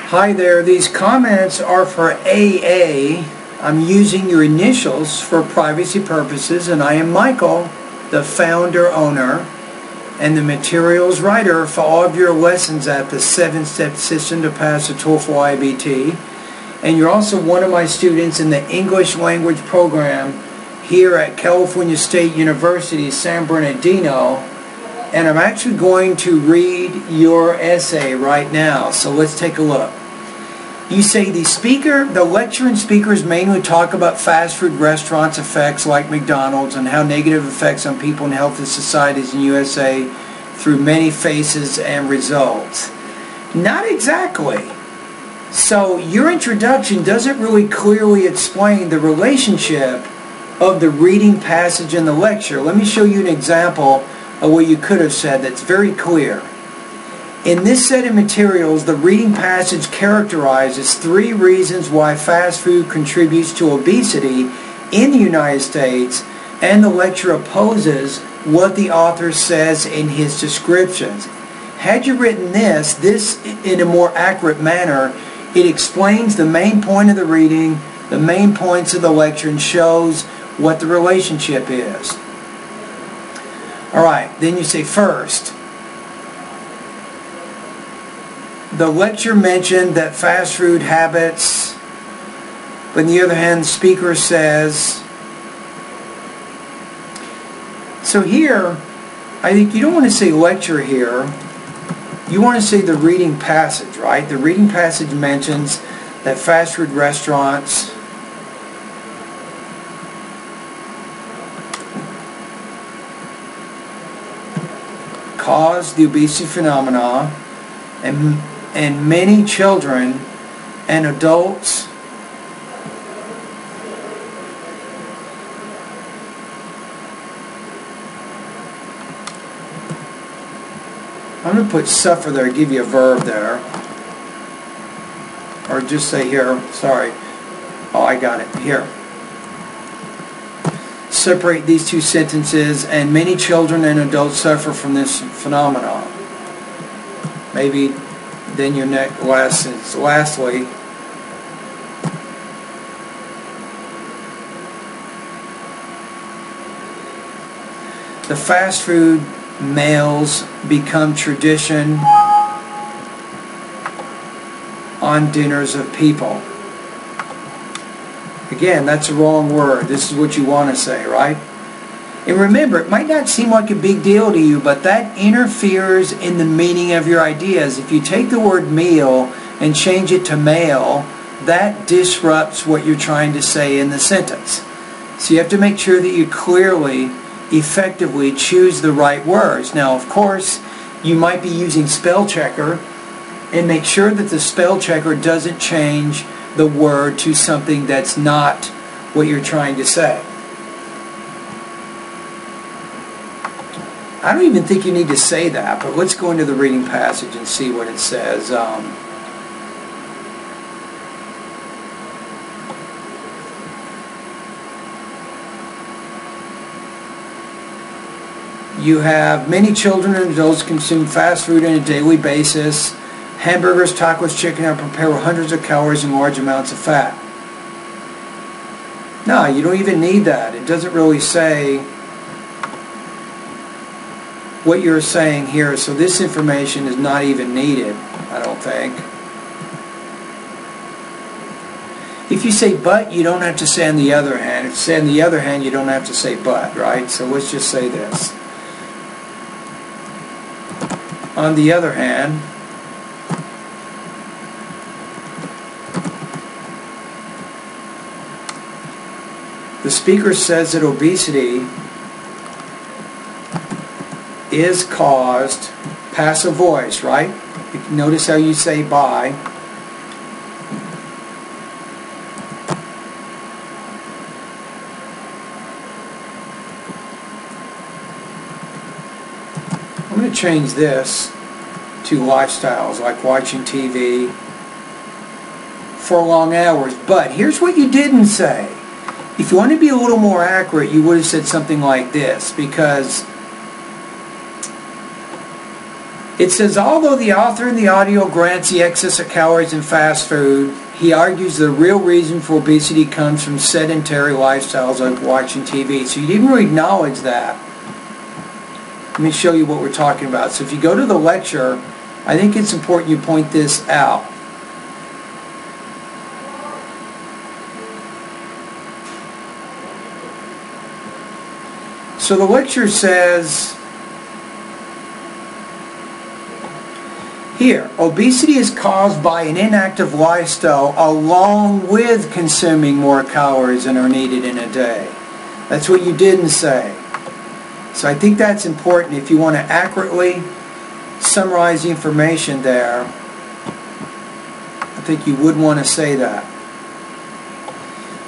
Hi there, these comments are for AA. I'm using your initials for privacy purposes, and I am Michael, the founder, owner, and the materials writer for all of your lessons at the 7-step system to pass the TOEFL IBT. And you're also one of my students in the English language program here at California State University, San Bernardino. And I'm actually going to read your essay right now, so let's take a look. You say the lecturer and speakers mainly talk about fast food restaurants' effects like Macdonald's and how negative effects on people and healthy societies in USA through many phases and results. Not exactly. So your introduction doesn't really clearly explain the relationship of the reading passage and the lecture. Let me show you an example of what you could have said that's very clear. In this set of materials, the reading passage characterizes 3 reasons why fast food contributes to obesity in the United States, and the lecture opposes what the author says in his descriptions. Had you written this in a more accurate manner, it explains the main point of the reading, the main points of the lecture, and shows what the relationship is. Alright, then you say first, the lecture mentioned that fast food habits, but on the other hand, the speaker says, so here, I think you don't want to say lecture here, you want to say the reading passage, right? The reading passage mentions that fast food restaurants cause the obesity phenomena, and many children and adults I'm going to put suffer there, give you a verb there, or just say here, sorry, oh I got it, here. Separate these 2 sentences, and many children and adults suffer from this phenomenon. Maybe then your last sentence. Lastly, the fast food meals become tradition on dinners of people. Again, that's a wrong word. This is what you want to say, right? And remember, it might not seem like a big deal to you, but that interferes in the meaning of your ideas. If you take the word meal and change it to male, that disrupts what you're trying to say in the sentence. So you have to make sure that you clearly, effectively choose the right words. Now, of course, you might be using spell checker, and make sure that the spell checker doesn't change the word to something that's not what you're trying to say. I don't even think you need to say that, but let's go into the reading passage and see what it says. You have many children and adults consume fast food on a daily basis. Hamburgers, tacos, chicken are prepared with hundreds of calories and large amounts of fat. No, you don't even need that. It doesn't really say what you're saying here, so this information is not even needed, I don't think. If you say but, you don't have to say on the other hand. If you say on the other hand, you don't have to say but, right? So let's just say this. On the other hand, the speaker says that obesity is caused, passive voice, right? Notice how you say by. I'm going to change this to lifestyles, like watching TV for long hours. But here's what you didn't say. If you want to be a little more accurate, you would have said something like this, because It says, although the author in the audio grants the excess of calories in fast food, he argues the real reason for obesity comes from sedentary lifestyles like watching TV. So you didn't really acknowledge that. Let me show you what we're talking about. So if you go to the lecture, I think it's important you point this out. So the lecture says, here, obesity is caused by an inactive lifestyle along with consuming more calories than are needed in a day. That's what you didn't say. So I think that's important if you want to accurately summarize the information there. I think you would want to say that.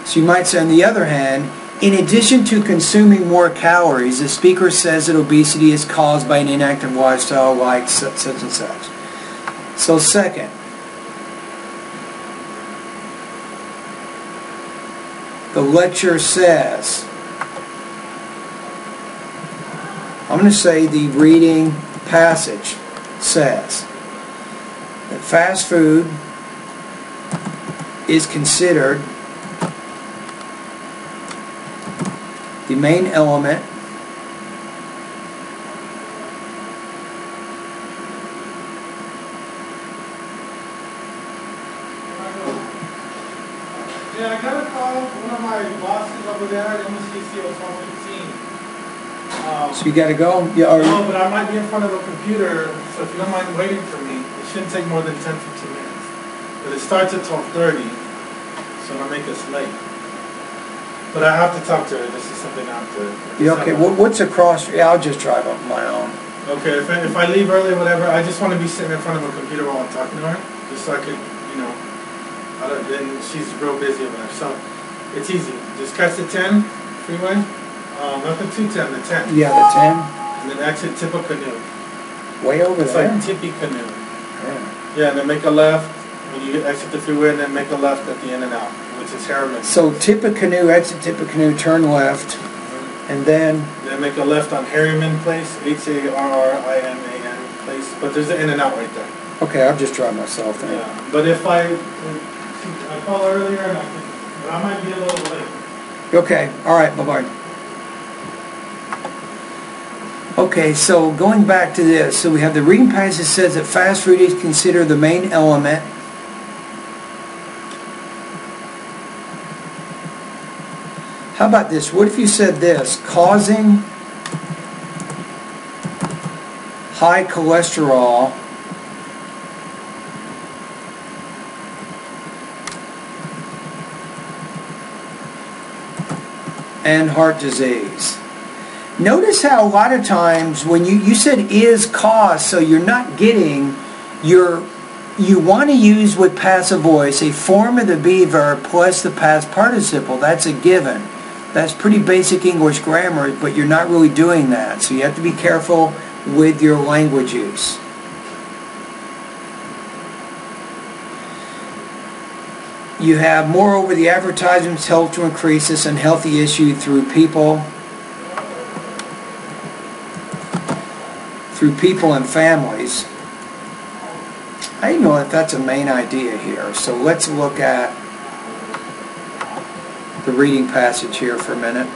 So you might say, on the other hand, in addition to consuming more calories, the speaker says that obesity is caused by an inactive lifestyle like such and such. So second, the lecture says, I'm going to say the reading passage says that fast food is considered the main element Yeah, I got a call from one of my bosses over there at MSCC at 12:15. So you got to go? Yeah, No, but I might be in front of a computer, so if you don't mind waiting for me, it shouldn't take more than 10-15 minutes. But it starts at 12:30, so it'll make us late. But I have to talk to her. This is something I have to... Yeah, okay. What's across? Yeah, I'll just drive on my own. Okay, if I leave early or whatever, I just want to be sitting in front of a computer while I'm talking to her, just so I could, you know, then she's real busy over there. So it's easy. Just catch the 10 freeway. Not the 210, the 10. Yeah, the 10. And then exit Tippecanoe. Way over it's there. It's like Tippecanoe. Yeah. Yeah, and then make a left when you exit the freeway, and then make a left at the In-N-Out, which is Harriman. So Tippecanoe, exit Tippecanoe, turn left, and then make a left on Harriman Place, Harriman Place. But there's an In-N-Out right there. Okay, I'll just drive myself then. Yeah, but if I called earlier, and I might be a little late. Okay, all right, bye-bye. Okay, so going back to this, so we have the reading passage says that fast food is considered the main element. How about this? What if you said this? Causing high cholesterol and heart disease. Notice how a lot of times when you said is caused, so you're not getting you want to use with passive voice a form of the be verb plus the past participle. That's a given. That's pretty basic English grammar, but you're not really doing that. So you have to be careful with your language use. You have, moreover, the advertisements help to increase this unhealthy issue through people and families. I don't know if that's a main idea here. So let's look at the reading passage here for a minute.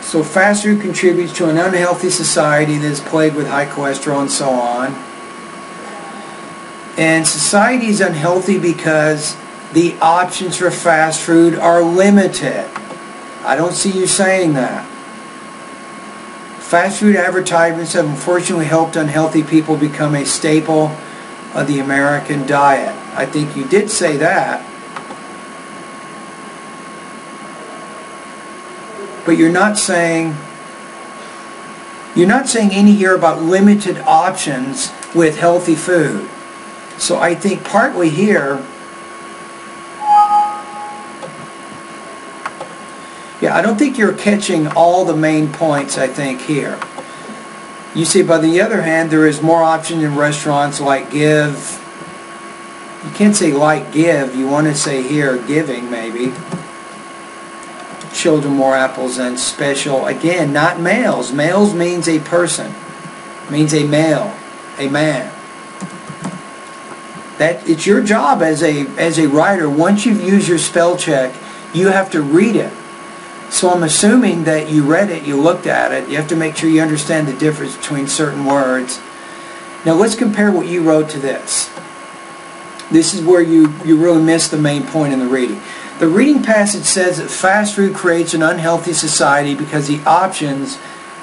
So fast food contributes to an unhealthy society that is plagued with high cholesterol and so on. And society is unhealthy because the options for fast food are limited. I don't see you saying that. Fast food advertisements have unfortunately helped unhealthy people become a staple of the American diet. I think you did say that. But you're not saying any here about limited options with healthy food. So I think partly here, yeah, I don't think you're catching all the main points, I think, here. You see, by the other hand, there is more options in restaurants like give. You can't say like give. You want to say here giving, maybe. children more apples than special. Again, not males. Males means a person, means a male, a man. That it's your job as a writer. Once you've used your spell check, you have to read it. So I'm assuming that you read it, you looked at it. You have to make sure you understand the difference between certain words. Now let's compare what you wrote to this. This is where you really miss the main point in the reading. The reading passage says that fast food creates an unhealthy society because the options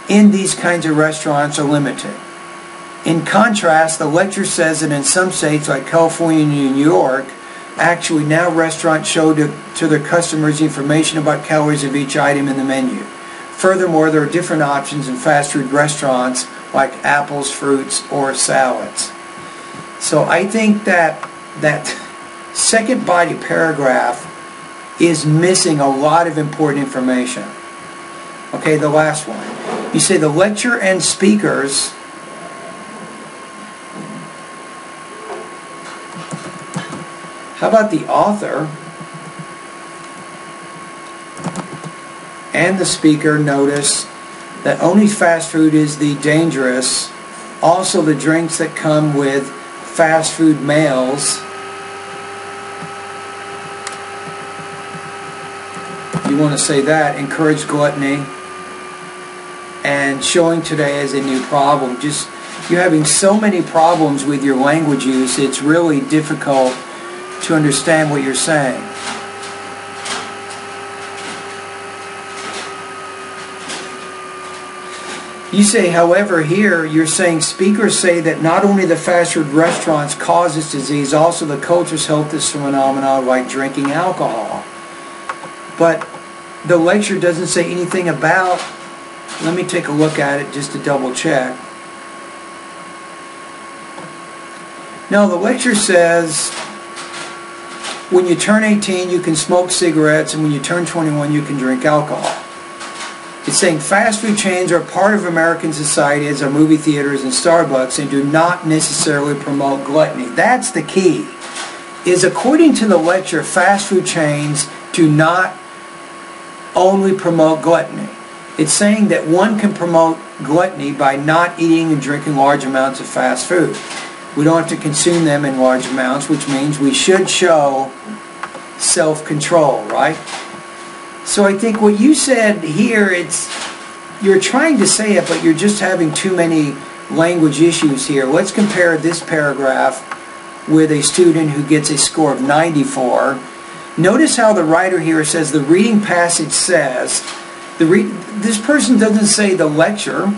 in these kinds of restaurants are limited. In contrast, the lecture says that in some states like California and New York, actually now restaurants show to their customers information about calories of each item in the menu. Furthermore, there are different options in fast food restaurants like apples, fruits, or salads. So I think that second body paragraph is missing a lot of important information. Okay, the last one. You say the lecturer and speakers how about the author and the speaker notice that only fast food is the dangerous, also the drinks that come with fast food meals. You want to say that, encourage gluttony, and showing today as a new problem. Just, you're having so many problems with your language use, it's really difficult to understand what you're saying. You say, however, here you're saying speakers say that not only the fast food restaurants cause this disease, also the cultures help this phenomenon like drinking alcohol. But the lecture doesn't say anything about, let me take a look at it just to double check. No, the lecture says when you turn 18 you can smoke cigarettes, and when you turn 21 you can drink alcohol. It's saying fast food chains are part of American society, as are movie theaters and Starbucks, and do not necessarily promote gluttony. That's the key. Is according to the lecture, fast food chains do not only promote gluttony. It's saying that one can promote gluttony by not eating and drinking large amounts of fast food. We don't have to consume them in large amounts, which means we should show self-control, right? So I think what you said here, you're trying to say it, but you're just having too many language issues here. Let's compare this paragraph with a student who gets a score of 94. Notice how the writer here says the reading passage says, this person doesn't say the lecture.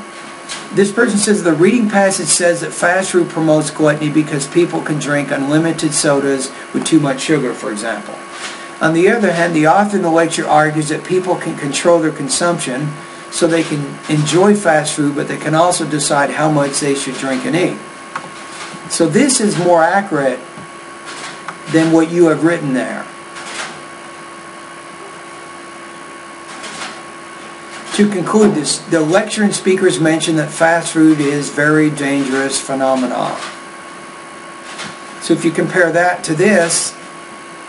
This person says the reading passage says that fast food promotes gluttony because people can drink unlimited sodas with too much sugar, for example. On the other hand, the author in the lecture argues that people can control their consumption so they can enjoy fast food, but they can also decide how much they should drink and eat. So this is more accurate than what you have written there. To conclude this, the lecturer and speakers mention that fast food is a very dangerous phenomenon. So if you compare that to this,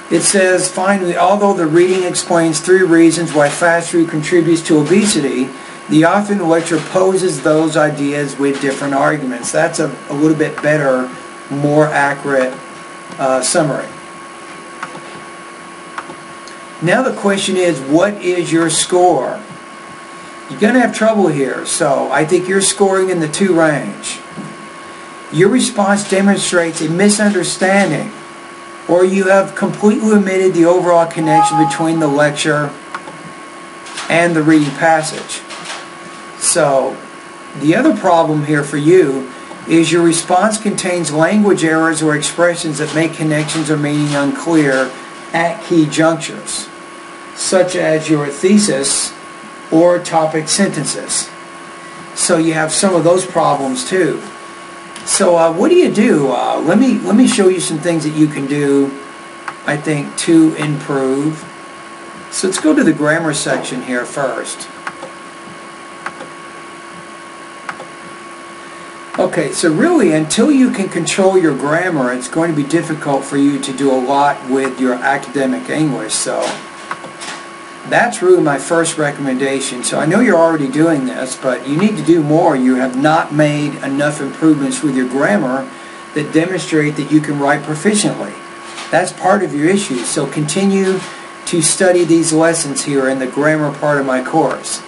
it says, finally, although the reading explains 3 reasons why fast food contributes to obesity, the author in the lecture opposes those ideas with different arguments. That's a little bit better, more accurate summary. Now the question is, what is your score? You're going to have trouble here, so I think you're scoring in the 2 range. Your response demonstrates a misunderstanding, or you have completely omitted the overall connection between the lecture and the reading passage. So, the other problem here for you is your response contains language errors or expressions that make connections or meaning unclear at key junctures, such as your thesis or topic sentences. So you have some of those problems too. So what do? Let me show you some things that you can do, I think, to improve. So let's go to the grammar section here first. Okay, so really until you can control your grammar, it's going to be difficult for you to do a lot with your academic English. So That's really my first recommendation. So I know you're already doing this, but you need to do more. You have not made enough improvements with your grammar that demonstrate that you can write proficiently. That's part of your issue. So continue to study these lessons here in the grammar part of my course.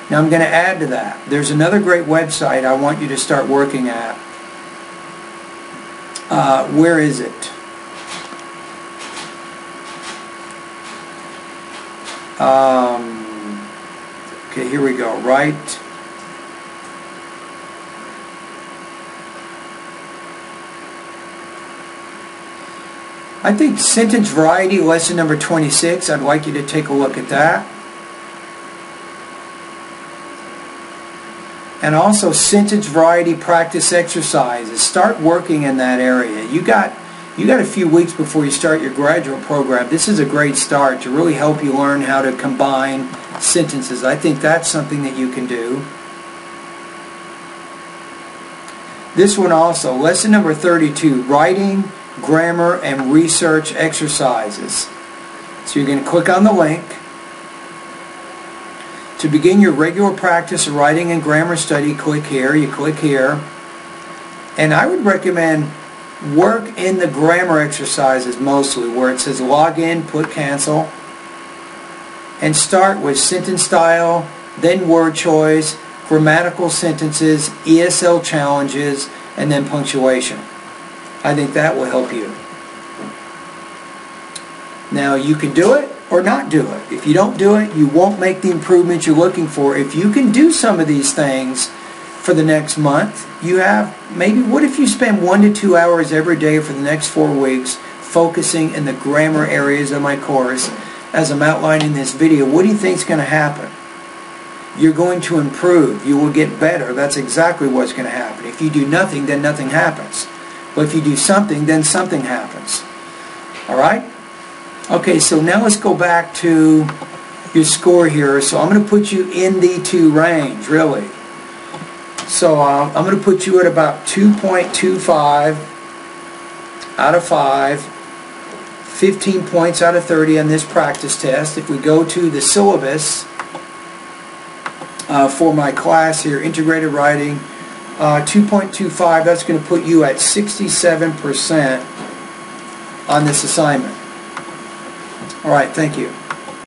Now I'm going to add to that. There's another great website I want you to start working at. Where is it? Okay, here we go. Right. I think sentence variety, lesson number 26. I'd like you to take a look at that. And also sentence variety practice exercises. Start working in that area. You got a few weeks before you start your graduate program. This is a great start to really help you learn how to combine sentences. I think that's something that you can do. This one also, lesson number 32, writing, grammar, and research exercises. So you're going to click on the link. To begin your regular practice of writing and grammar study, click here. You click here. And I would recommend work in the grammar exercises mostly, where it says log in, put cancel, and start with sentence style, then word choice, grammatical sentences, ESL challenges, and then punctuation. I think that will help you. Now you can do it or not do it. If you don't do it, you won't make the improvements you're looking for. If you can do some of these things for the next month, you have maybe, what if you spend 1 to 2 hours every day for the next 4 weeks focusing in the grammar areas of my course as I'm outlining this video? What do you think is going to happen? You're going to improve. You will get better. That's exactly what's going to happen. If you do nothing, then nothing happens. But if you do something, then something happens. Alright? Okay, so now let's go back to your score here. So I'm going to put you in the 2 range, really. So I'm going to put you at about 2.25 out of 5, 15 points out of 30 on this practice test. If we go to the syllabus for my class here, integrated writing, 2.25, that's going to put you at 67% on this assignment. All right, thank you.